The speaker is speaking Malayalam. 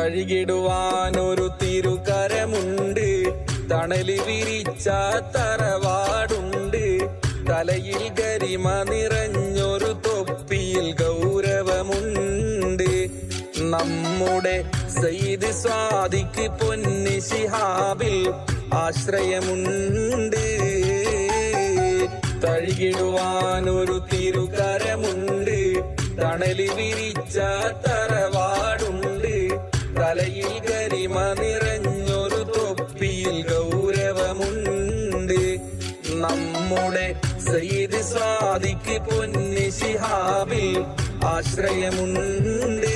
തഴുകിടുവാനൊരു തിരുകരമുണ്ട്, തണല് വിരിച്ച തറവാടുണ്ട്, തലയിൽ ഗരിമ നിറഞ്ഞൊരു തൊപ്പിയിൽ ഗൗരവമുണ്ട്. നമ്മുടെ സയ്യിദ് സ്വാദിഖ് പൊന്ന് ശിഹാബിൽ ആശ്രയമുണ്ട്. തഴുകിടുവാനൊരു തിരുകരമുണ്ട്, തണല് വിരിച്ച തറവാടുണ്ട്, തലയിൽ ഗരിമ നിറഞ്ഞൊരു തൊപ്പിയിൽ ഗൗരവമുണ്ട്. നമ്മുടെ സയ്യിദ് സ്വാദിഖ് പൊന്ന് ശിഹാബിൽ ആശ്രയമുണ്ട്.